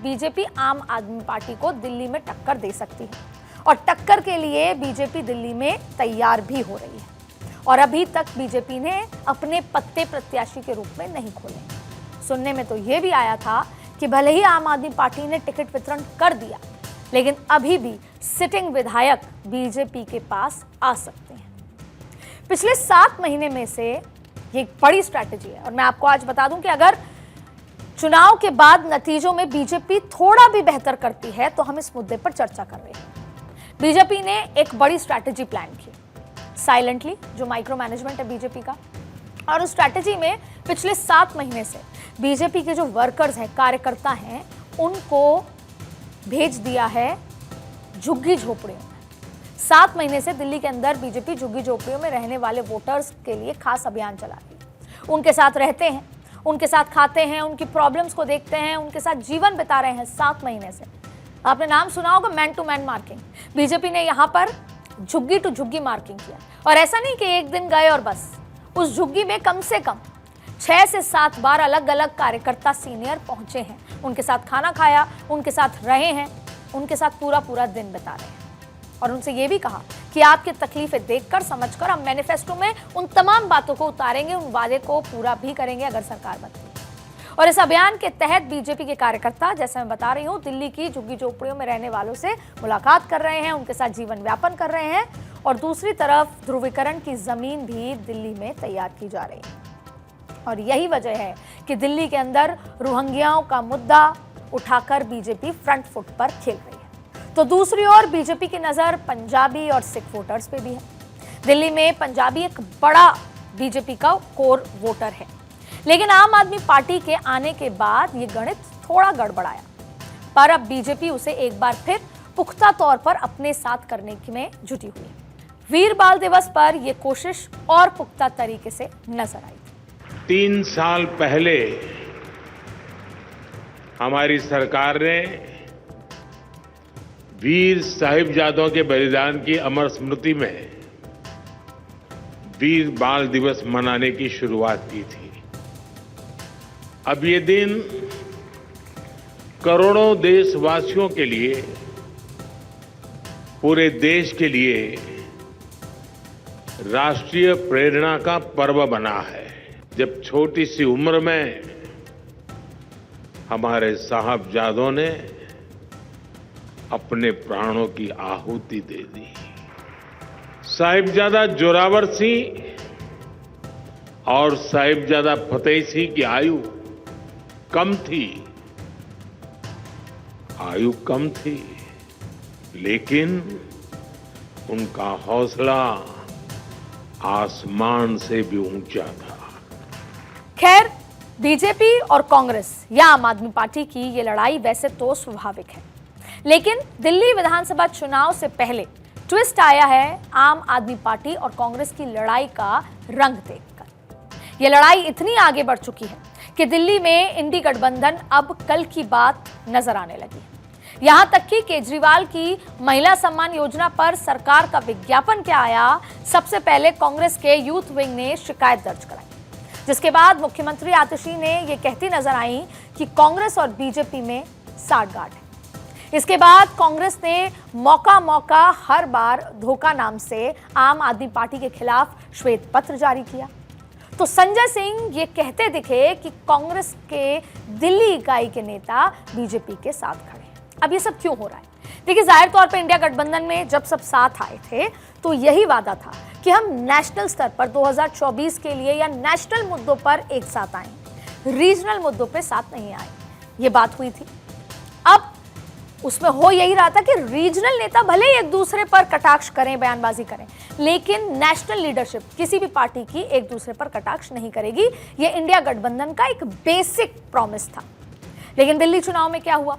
BJP आम आदमी party को दिल्ली में टक्कर दे सकती है और टक्कर के लिए बीजेपी दिल्ली में तैयार भी हो रही है। और अभी तक बीजेपी ने अपने पत्ते प्रत्याशी के रूप में नहीं खोले। सुनने में तो यह भी आया था कि भले ही आम आदमी पार्टी ने टिकट वितरण कर दिया, लेकिन अभी भी सिटिंग विधायक बीजेपी के पास आ सकते हैं। पिछले 7 महीने में से ये एक बड़ी स्ट्रैटेजी है और मैं आपको आज बता दूं कि अगर चुनाव के बाद नतीजों में बीजेपी थोड़ा भी बेहतर करती है तो हम इस मुद्दे पर चर्चा कर रहे हैं। बीजेपी ने एक बड़ी स्ट्रैटेजी प्लान की साइलेंटली, जो माइक्रो मैनेजमेंट है बीजेपी का, और उस स्ट्रैटेजी में पिछले 7 महीने से बीजेपी के जो वर्कर्स हैं, कार्यकर्ता हैं, उनको भेज दिया है झुग्गी झोपड़ियों में। 7 महीने से दिल्ली के अंदर बीजेपी झुग्गी झोपड़ियों में रहने वाले वोटर्स के लिए खास अभियान चला रही है। उनके साथ रहते हैं, उनके साथ खाते हैं, उनकी प्रॉब्लम्स को देखते हैं, उनके साथ जीवन बिता रहे हैं 7 महीने से। आपने नाम सुना होगा man to man marking. BJP ने यहाँ पर झुग्गी टू झुग्गी मार्किंग किया और ऐसा नहीं कि एक दिन गए और बस। उस झुग्गी में कम से कम 6 से 7 बार अलग अलग कार्यकर्ता सीनियर पहुंचे हैं, उनके साथ खाना खाया, उनके साथ रहे हैं, उनके साथ पूरा दिन बिता रहे हैं और उनसे ये भी कहा कि आपकी तकलीफें देखकर समझकर हम मैनिफेस्टो में उन तमाम बातों को उतारेंगे, उन वादे को पूरा भी करेंगे अगर सरकार बनती है। और इस अभियान के तहत बीजेपी के कार्यकर्ता, जैसे मैं बता रही हूँ, दिल्ली की झुग्गी झोपड़ियों में रहने वालों से मुलाकात कर रहे हैं, उनके साथ जीवन व्यापन कर रहे हैं और दूसरी तरफ ध्रुवीकरण की जमीन भी दिल्ली में तैयार की जा रही है। और यही वजह है कि दिल्ली के अंदर रोहिंग्याओं का मुद्दा उठाकर बीजेपी फ्रंट फुट पर खेल रही है। तो दूसरी ओर बीजेपी की नजर पंजाबी और सिख वोटर्स पे भी है। दिल्ली में पंजाबी एक बड़ा बीजेपी का कोर वोटर है, लेकिन आम आदमी पार्टी के आने के बाद ये गणित थोड़ा गड़बड़ाया, पर अब बीजेपी उसे एक बार फिर पुख्ता तौर पर अपने साथ करने में जुटी हुई है। वीर बाल दिवस पर यह कोशिश और पुख्ता तरीके से नजर आई। 3 साल पहले हमारी सरकार ने वीर साहिबजादों के बलिदान की अमर स्मृति में वीर बाल दिवस मनाने की शुरुआत की थी। अब ये दिन करोड़ों देशवासियों के लिए, पूरे देश के लिए राष्ट्रीय प्रेरणा का पर्व बना है। जब छोटी सी उम्र में हमारे साहबजादों ने अपने प्राणों की आहुति दे दी। साहिबजादा जोरावर सिंह और साहिबजादा फतेह सिंह की आयु कम थी, लेकिन उनका हौसला आसमान से भी ऊंचा था। खैर, बीजेपी और कांग्रेस या आम आदमी पार्टी की ये लड़ाई वैसे तो स्वाभाविक है, लेकिन दिल्ली विधानसभा चुनाव से पहले ट्विस्ट आया है आम आदमी पार्टी और कांग्रेस की लड़ाई का रंग देखकर। ये लड़ाई इतनी आगे बढ़ चुकी है कि दिल्ली में इंडी गठबंधन अब कल की बात नजर आने लगी। यहां तक कि केजरीवाल की महिला सम्मान योजना पर सरकार का विज्ञापन क्या आया, सबसे पहले कांग्रेस के यूथ विंग ने शिकायत दर्ज कराई, जिसके बाद मुख्यमंत्री आतिशी ने यह कहती नजर आई कि कांग्रेस और बीजेपी में साठगांठ है। इसके बाद कांग्रेस ने मौका हर बार धोखा नाम से आम आदमी पार्टी के खिलाफ श्वेत पत्र जारी किया। तो संजय सिंह ये कहते दिखे कि कांग्रेस के दिल्ली इकाई के नेता बीजेपी के साथ खड़े हैं। अब ये सब क्यों हो रहा है? देखिए, जाहिर तौर पर इंडिया गठबंधन में जब सब साथ आए थे तो यही वादा था कि हम नेशनल स्तर पर 2024 के लिए या नेशनल मुद्दों पर एक साथ आए, रीजनल मुद्दों पे साथ नहीं आए, ये बात हुई थी। अब उसमें हो यही रहा था कि रीजनल नेता भले ही एक दूसरे पर कटाक्ष करें, बयानबाजी करें, लेकिन नेशनल लीडरशिप किसी भी पार्टी की एक दूसरे पर कटाक्ष नहीं करेगी। ये इंडिया गठबंधन का एक बेसिक प्रॉमिस था। लेकिन दिल्ली चुनाव में क्या हुआ?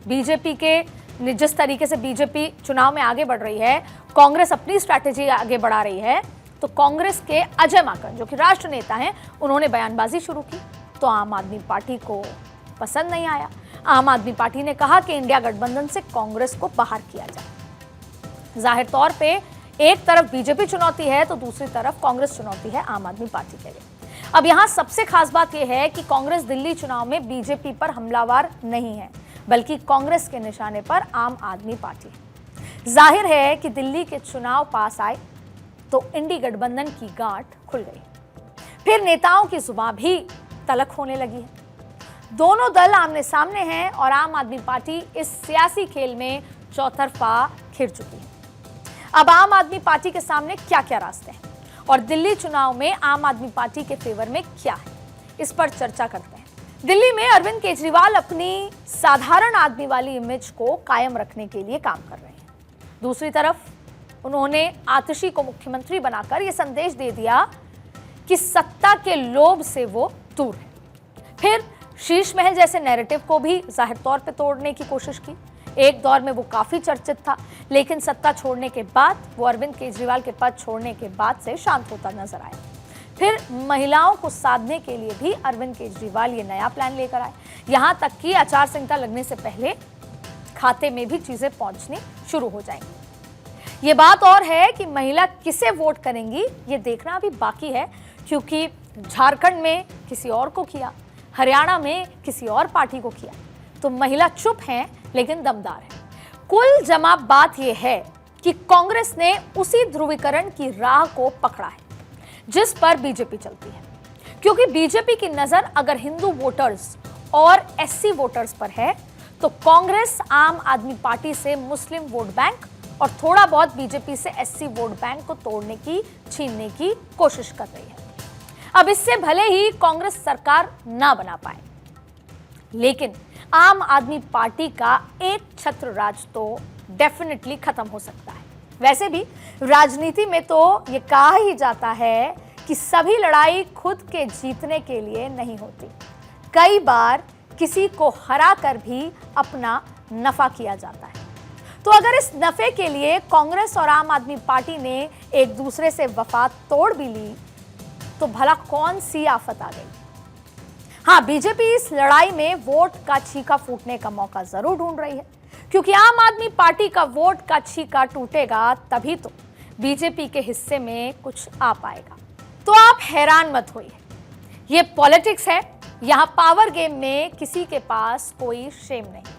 बीजेपी के जिस तरीके से बीजेपी चुनाव में आगे बढ़ रही है, कांग्रेस अपनी स्ट्रैटेजी आगे बढ़ा रही है, तो कांग्रेस के अजय माकन, जो कि राष्ट्र नेता हैं, उन्होंने बयानबाजी शुरू की। तो आम आदमी पार्टी को पसंद नहीं आया। आम आदमी पार्टी ने कहा कि इंडिया गठबंधन से कांग्रेस को बाहर किया जाए। जाहिर तौर पे एक तरफ बीजेपी चुनौती है तो दूसरी तरफ कांग्रेस चुनौती है आम आदमी पार्टी के लिए। अब यहां सबसे खास बात यह है कि कांग्रेस दिल्ली चुनाव में बीजेपी पर हमलावर नहीं है, बल्कि कांग्रेस के निशाने पर आम आदमी पार्टी है। जाहिर है कि दिल्ली के चुनाव पास आए तो इंडी गठबंधन की गांठ खुल गई। फिर नेताओं की जुबान भी तलख होने लगी है। दोनों दल आमने सामने हैं और आम आदमी पार्टी इस सियासी खेल में चौतरफा घिर चुकी है। अब आम आदमी पार्टी के सामने क्या क्या रास्ते हैं और दिल्ली चुनाव में आम आदमी पार्टी के फेवर में क्या है, इस पर चर्चा करते हैं। दिल्ली में अरविंद केजरीवाल अपनी साधारण आदमी वाली इमेज को कायम रखने के लिए काम कर रहे हैं। दूसरी तरफ उन्होंने आतिशी को मुख्यमंत्री बनाकर यह संदेश दे दिया कि सत्ता के लोभ से वो दूर है। फिर शीश महल जैसे नैरेटिव को भी जाहिर तौर पे तोड़ने की कोशिश की। एक दौर में वो काफी चर्चित था, लेकिन सत्ता छोड़ने के बाद वो अरविंद केजरीवाल के पद छोड़ने के बाद से शांत होता नजर आया। फिर महिलाओं को साधने के लिए भी अरविंद केजरीवाल ये नया प्लान लेकर आए। यहां तक कि आचार संहिता लगने से पहले खाते में भी चीजें पहुंचनी शुरू हो जाएंगी। ये बात और है कि महिला किसे वोट करेंगी ये देखना अभी बाकी है, क्योंकि झारखंड में किसी और को किया, हरियाणा में किसी और पार्टी को किया, तो महिला चुप हैं लेकिन दमदार है। कुल जमा बात यह है कि कांग्रेस ने उसी ध्रुवीकरण की राह को पकड़ा है जिस पर बीजेपी चलती है, क्योंकि बीजेपी की नजर अगर हिंदू वोटर्स और एससी वोटर्स पर है तो कांग्रेस आम आदमी पार्टी से मुस्लिम वोट बैंक और थोड़ा बहुत बीजेपी से एससी वोट बैंक को तोड़ने की, छीनने की कोशिश कर रही है। अब इससे भले ही कांग्रेस सरकार ना बना पाए, लेकिन आम आदमी पार्टी का एक छत्र राज तो डेफिनेटली खत्म हो सकता है। वैसे भी राजनीति में तो ये कहा ही जाता है कि सभी लड़ाई खुद के जीतने के लिए नहीं होती, कई बार किसी को हरा कर भी अपना नफा किया जाता है। तो अगर इस नफे के लिए कांग्रेस और आम आदमी पार्टी ने एक दूसरे से वफा तोड़ भी ली तो भला कौन सी आफत आ गई। हाँ, बीजेपी इस लड़ाई में वोट का छीका फूटने का मौका जरूर ढूंढ रही है, क्योंकि आम आदमी पार्टी का वोट का छीका टूटेगा तभी तो बीजेपी के हिस्से में कुछ आ पाएगा। तो आप हैरान मत होइए, ये पॉलिटिक्स है, यहां पावर गेम में किसी के पास कोई शेम नहीं।